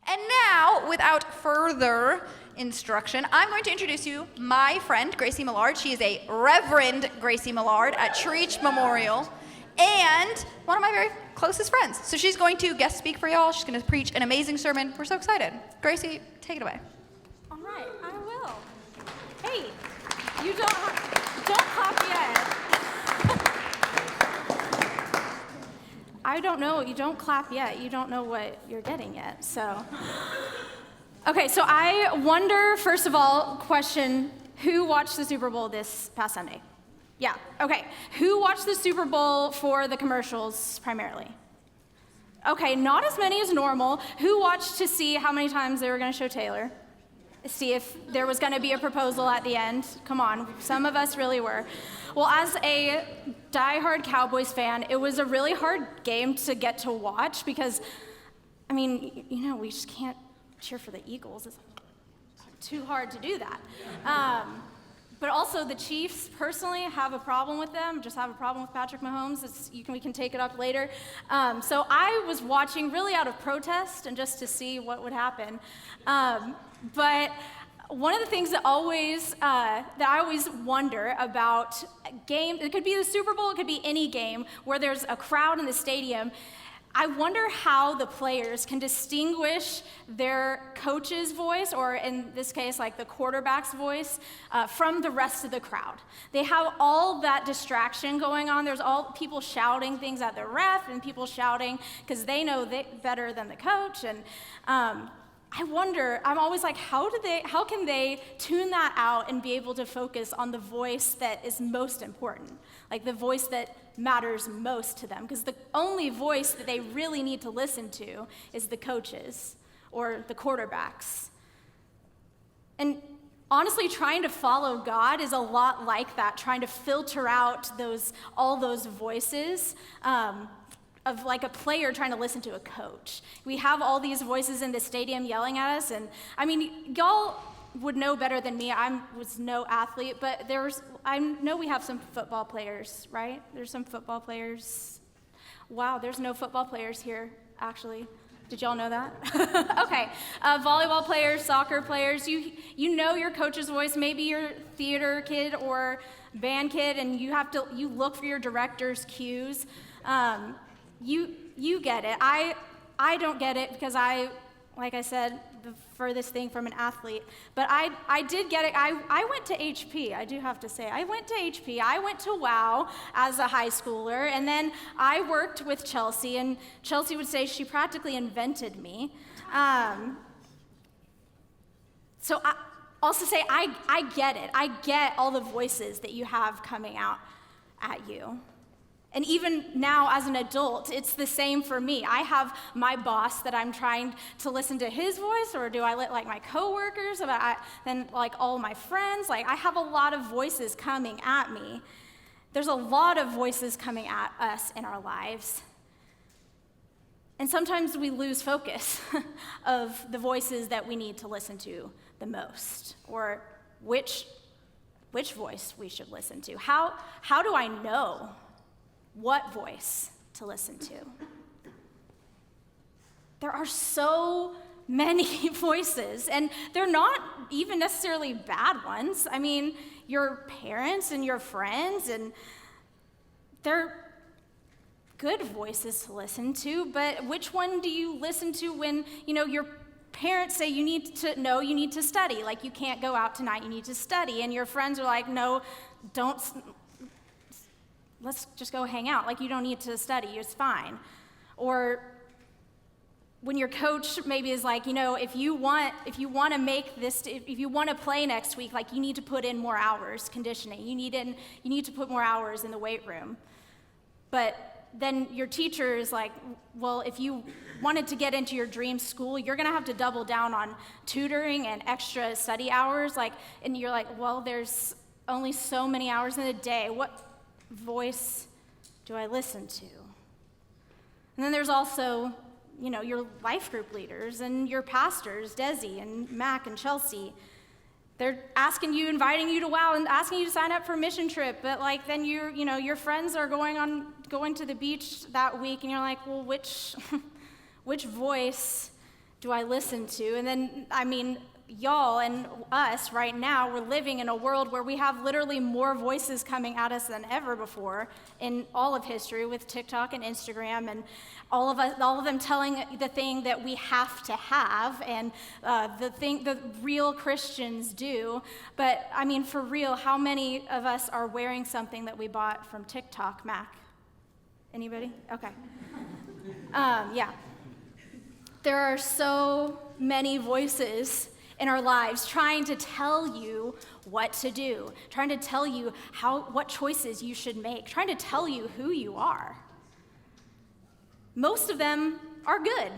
And now, without further instruction, I'm going to introduce you my friend, Gracie Millard. She is a Reverend Gracie Millard at Treach Memorial and one of my very closest friends. So she's going to guest speak for y'all. She's going to preach an amazing sermon. We're so excited. Gracie, take it away. All right, I will. Hey, you don't clap yet. I don't know. You don't clap yet. You don't know what you're getting yet. So, okay. So I wonder. First of all, question: who watched the Super Bowl this past Sunday? Yeah. Okay. Who watched the Super Bowl for the commercials primarily? Okay, not as many as normal. Who watched to see how many times they were going to show Taylor? See if there was going to be a proposal at the end. Come on, some of us really were. Well, as a diehard Cowboys fan, it was a really hard game to get to watch because, I mean, you know, we just can't cheer for the Eagles. It's too hard to do that. But also the Chiefs, personally, have a problem with them, just have a problem with Patrick Mahomes. We can take it up later. So I was watching really out of protest and just to see what would happen. But one of the things that I always wonder about games, it could be the Super Bowl, it could be any game where there's a crowd in the stadium. I wonder how the players can distinguish their coach's voice, or in this case, like the quarterback's voice, from the rest of the crowd. They have all that distraction going on. There's all people shouting things at the ref and people shouting because they know better than the coach. And I wonder, I'm always like, how can they tune that out and be able to focus on the voice that is most important, like the voice that matters most to them? Because the only voice that they really need to listen to is the coaches or the quarterbacks. And honestly, trying to follow God is a lot like that, trying to filter out all those voices. Of like a player trying to listen to a coach. We have all these voices in the stadium yelling at us, and I mean, y'all would know better than me. I was no athlete, but I know we have some football players, right? There's some football players. Wow, there's no football players here, actually. Did y'all know that? Okay, volleyball players, soccer players, you know your coach's voice. Maybe you're a theater kid or band kid, and you look for your director's cues. You get it. I don't get it because like I said, the furthest thing from an athlete. But I did get it. I went to HP, I do have to say. I went to HP. I went to WOW as a high schooler, and then I worked with Chelsea, and Chelsea would say she practically invented me. So I also say I get it. I get all the voices that you have coming out at you. And even now as an adult, it's the same for me. I have my boss that I'm trying to listen to his voice, or do I let like my coworkers, then like all my friends? Like I have a lot of voices coming at me. There's a lot of voices coming at us in our lives. And sometimes we lose focus of the voices that we need to listen to the most, or which voice we should listen to. How do I know what voice to listen to? There are so many voices, and they're not even necessarily bad ones. I mean, your parents and your friends, and they're good voices to listen to, but which one do you listen to when, your parents say you need to study, like you can't go out tonight, you need to study, and your friends are like, no, don't, let's just go hang out. Like, you don't need to study, it's fine. Or when your coach maybe is like, if you want to play next week, like you need to put in more hours conditioning. You need to put more hours in the weight room. But then your teacher is like, well, if you wanted to get into your dream school, you're gonna have to double down on tutoring and extra study hours. And you're like, well, there's only so many hours in a day. What voice do I listen to? And then there's also, your life group leaders and your pastors, Desi and Mac and Chelsea. They're inviting you to WOW and asking you to sign up for a mission trip, but then your friends are going to the beach that week, and you're like, well, which voice do I listen to? And then, y'all and us right now, we're living in a world where we have literally more voices coming at us than ever before in all of history with TikTok and Instagram and all of them telling the thing that we have to have and the thing that real Christians do. But for real, how many of us are wearing something that we bought from TikTok, Mac? Anybody? Okay. Yeah. There are so many voices in our lives trying to tell you what to do, trying to tell you what choices you should make, trying to tell you who you are. Most of them are good.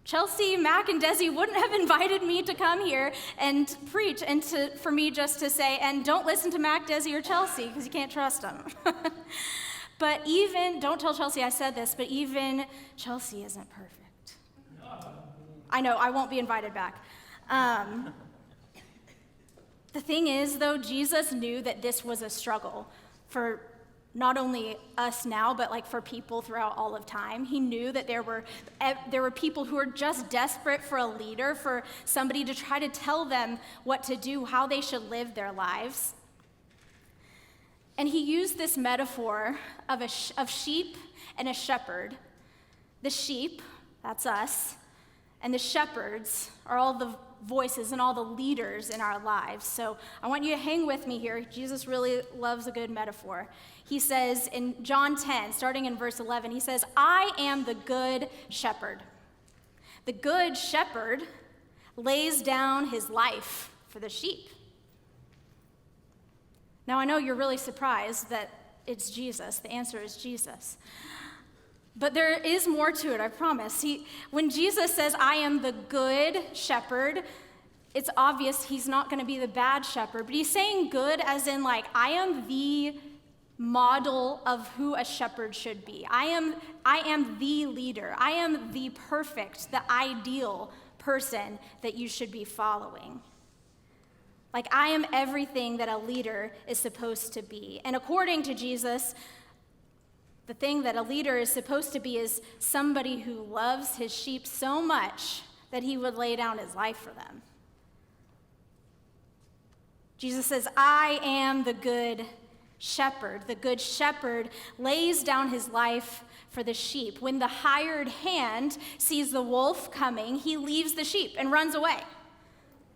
Chelsea, Mac, and Desi wouldn't have invited me to come here and preach and for me just to say, and don't listen to Mac, Desi, or Chelsea, because you can't trust them. But don't tell Chelsea I said this, but even Chelsea isn't perfect. I know, I won't be invited back. The thing is, though, Jesus knew that this was a struggle for not only us now, but for people throughout all of time. He knew that there were people who were just desperate for a leader, for somebody to try to tell them what to do, how they should live their lives. And he used this metaphor of sheep and a shepherd. The sheep, that's us, and the shepherds are all the voices and all the leaders in our lives. So I want you to hang with me here. Jesus really loves a good metaphor. He says in John 10, starting in verse 11, he says, I am the good shepherd. The good shepherd lays down his life for the sheep. Now I know you're really surprised that it's Jesus. The answer is Jesus. But there is more to it, I promise. When Jesus says, I am the good shepherd, it's obvious he's not going to be the bad shepherd, but he's saying good as in I am the model of who a shepherd should be. I am the leader. I am the perfect, the ideal person that you should be following. I am everything that a leader is supposed to be. And according to Jesus, the thing that a leader is supposed to be is somebody who loves his sheep so much that he would lay down his life for them. Jesus says, I am the good shepherd. The good shepherd lays down his life for the sheep. When the hired hand sees the wolf coming, he leaves the sheep and runs away.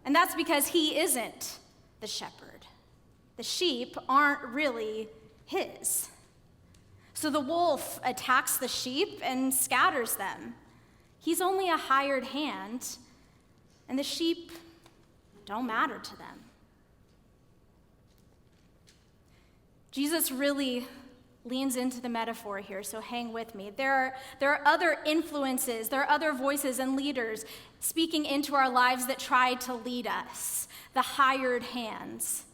And that's because he isn't the shepherd. The sheep aren't really his. So the wolf attacks the sheep and scatters them. He's only a hired hand, and the sheep don't matter to them. Jesus really leans into the metaphor here, so hang with me. There are other influences, there are other voices and leaders speaking into our lives that try to lead us, the hired hands.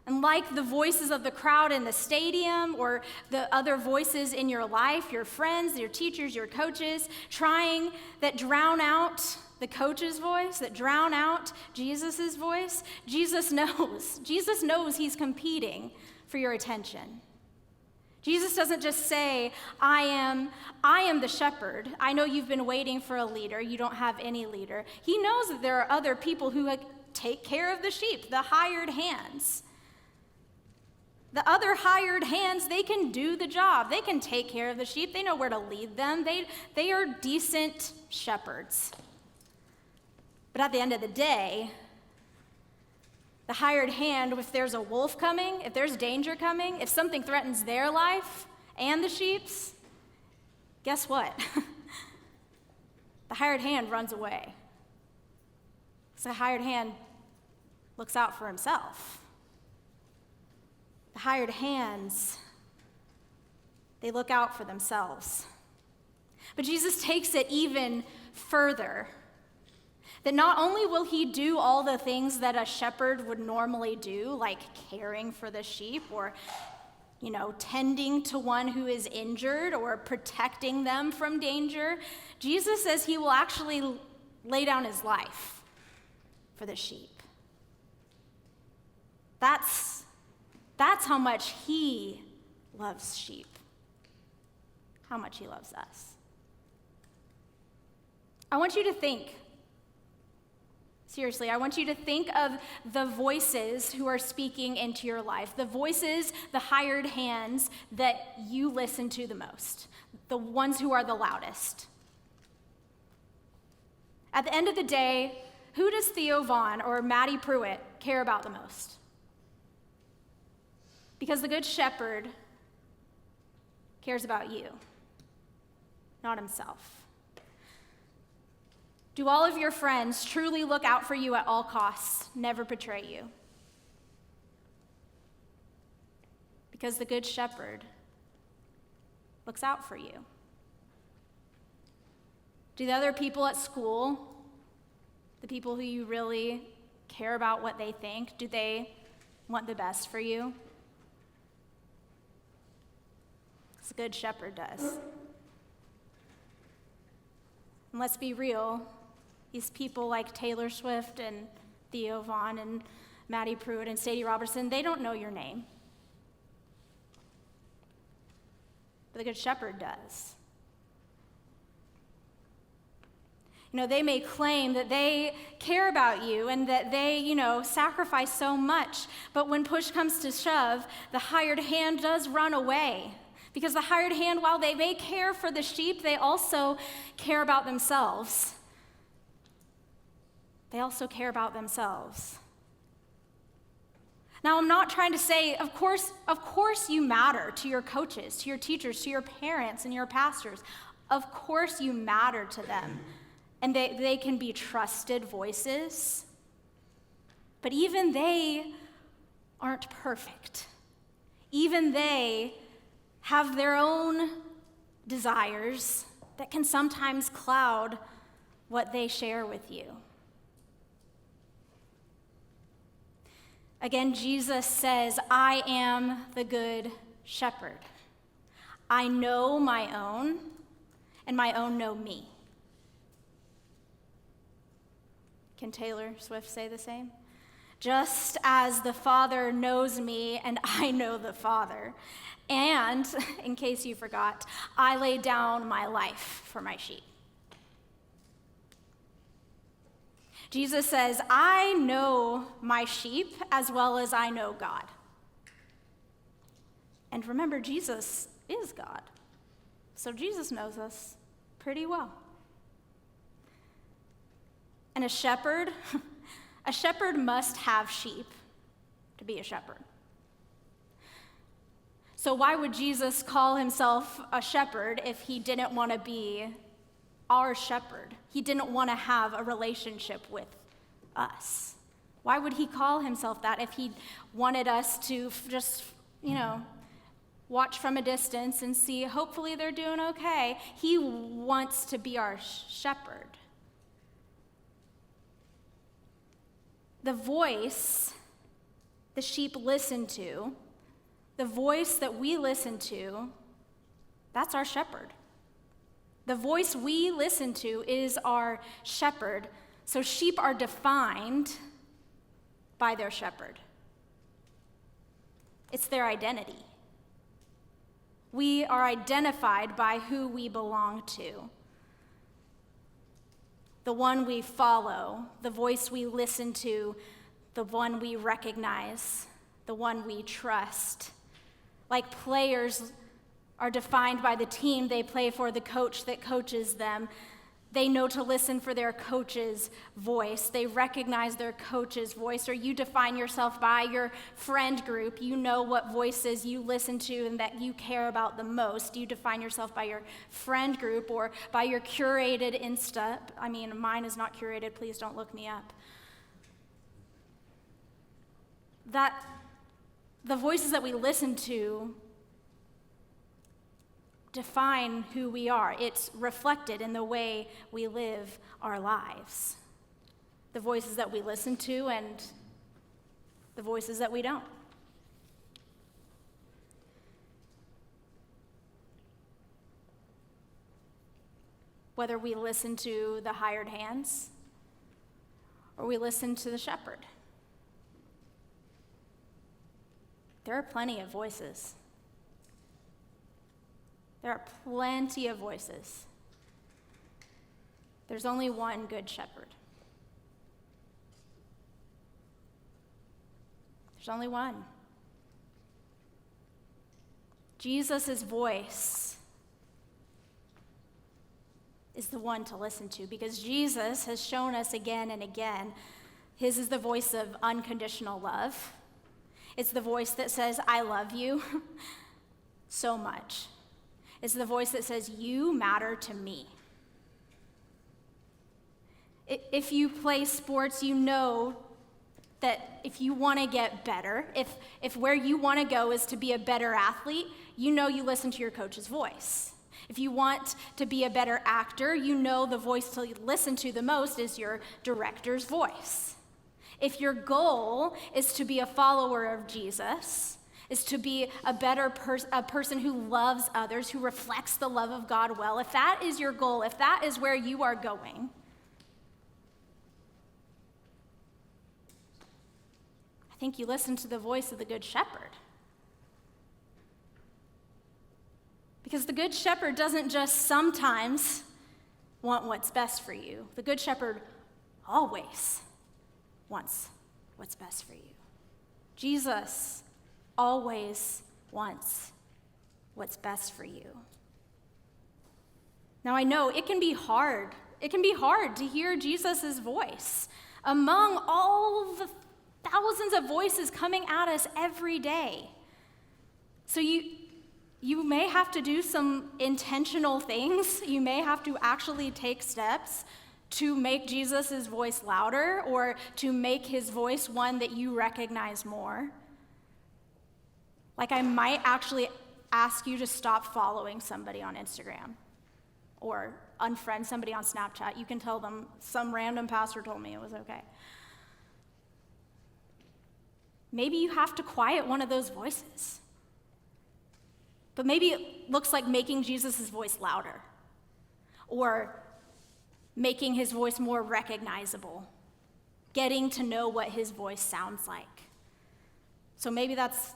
And like the voices of the crowd in the stadium or the other voices in your life, your friends, your teachers, your coaches, that drown out the coach's voice, that drown out Jesus' voice, Jesus knows. Jesus knows he's competing for your attention. Jesus doesn't just say, I am the shepherd. I know you've been waiting for a leader. You don't have any leader. He knows that there are other people who take care of the sheep, the hired hands. The other hired hands, they can do the job. They can take care of the sheep. They know where to lead them. They are decent shepherds. But at the end of the day, the hired hand, if there's a wolf coming, if there's danger coming, if something threatens their life and the sheep's, guess what? The hired hand runs away. So the hired hand looks out for himself. The hired hands, they look out for themselves. But Jesus takes it even further. That not only will he do all the things that a shepherd would normally do, like caring for the sheep or, tending to one who is injured or protecting them from danger, Jesus says he will actually lay down his life for the sheep. That's how much he loves sheep, how much he loves us. I want you to think, seriously, I want you to think of the voices who are speaking into your life, the voices, the hired hands that you listen to the most, the ones who are the loudest. At the end of the day, who does Theo Vaughn or Maddie Pruitt care about the most? Because the Good Shepherd cares about you, not himself. Do all of your friends truly look out for you at all costs, never betray you? Because the Good Shepherd looks out for you. Do the other people at school, the people who you really care about what they think, do they want the best for you? The Good Shepherd does. And let's be real, these people like Taylor Swift and Theo Vaughn and Maddie Pruitt and Sadie Robertson, they don't know your name. But the Good Shepherd does. You know, they may claim that they care about you and that they, sacrifice so much, but when push comes to shove, the hired hand does run away. Because the hired hand, while they may care for the sheep, they also care about themselves. They also care about themselves. Now, I'm not trying to say, of course you matter to your coaches, to your teachers, to your parents and your pastors. Of course you matter to them. And they can be trusted voices. But even they aren't perfect. Even they have their own desires that can sometimes cloud what they share with you. Again, Jesus says, I am the good shepherd. I know my own, and my own know me. Can Taylor Swift say the same? Just as the Father knows me, and I know the Father. And, in case you forgot, I lay down my life for my sheep. Jesus says, I know my sheep as well as I know God. And remember, Jesus is God. So Jesus knows us pretty well. And a shepherd must have sheep to be a shepherd. So why would Jesus call himself a shepherd if he didn't want to be our shepherd? He didn't want to have a relationship with us. Why would he call himself that if he wanted us to just, watch from a distance and see, hopefully they're doing okay? He wants to be our shepherd. The voice the sheep listen to, the voice that we listen to, that's our shepherd. The voice we listen to is our shepherd. So sheep are defined by their shepherd. It's their identity. We are identified by who we belong to. The one we follow, the voice we listen to, the one we recognize, the one we trust. Like players are defined by the team they play for, the coach that coaches them. They know to listen for their coach's voice. They recognize their coach's voice. Or you define yourself by your friend group. You know what voices you listen to and that you care about the most. You define yourself by your friend group or by your curated Insta. Mine is not curated. Please don't look me up. The voices that we listen to define who we are. It's reflected in the way we live our lives. The voices that we listen to and the voices that we don't. Whether we listen to the hired hands or we listen to the shepherd. There are plenty of voices. There are plenty of voices. There's only one good shepherd. There's only one. Jesus' voice is the one to listen to, because Jesus has shown us again and again, his is the voice of unconditional love. It's the voice that says, I love you so much. It's the voice that says, you matter to me. If you play sports, you know that if you want to get better, if where you want to go is to be a better athlete, you know you listen to your coach's voice. If you want to be a better actor, you know the voice to listen to the most is your director's voice. If your goal is to be a follower of Jesus, is to be a better a person who loves others, who reflects the love of God well, if that is your goal, if that is where you are going, I think you listen to the voice of the Good Shepherd. Because the Good Shepherd doesn't just sometimes want what's best for you. The Good Shepherd always wants what's best for you. Jesus always wants what's best for you. Now I know it can be hard. It can be hard to hear Jesus' voice among all the thousands of voices coming at us every day. So you may have to do some intentional things. You may have to actually take steps to make Jesus' voice louder, or to make his voice one that you recognize more. Like, I might actually ask you to stop following somebody on Instagram or unfriend somebody on Snapchat. You can tell them some random pastor told me it was okay. Maybe you have to quiet one of those voices. But maybe it looks like making Jesus' voice louder, or making his voice more recognizable, getting to know what his voice sounds like. So maybe that's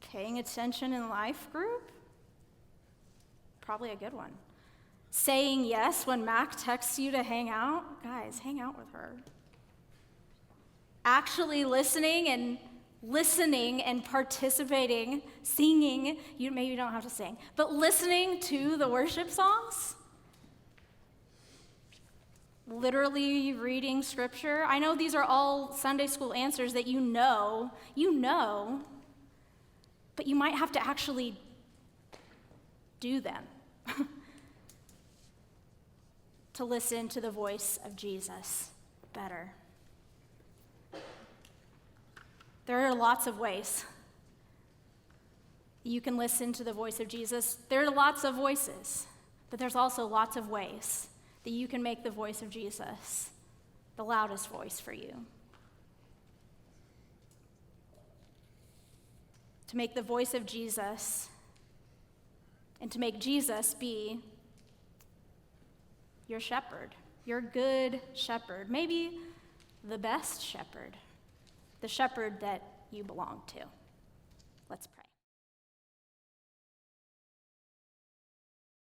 paying attention in life group. Probably a good one. Saying yes when Mac texts you to hang out. Guys, hang out with her. Actually listening and participating, singing. You maybe don't have to sing, but listening to the worship songs. Literally reading scripture. I know these are all Sunday school answers that you know, but you might have to actually do them to listen to the voice of Jesus better. There are lots of ways you can listen to the voice of Jesus. There are lots of voices, but there's also lots of ways that you can make the voice of Jesus the loudest voice for you. To make the voice of Jesus, and to make Jesus be your shepherd, your good shepherd, maybe the best shepherd, the shepherd that you belong to. Let's pray.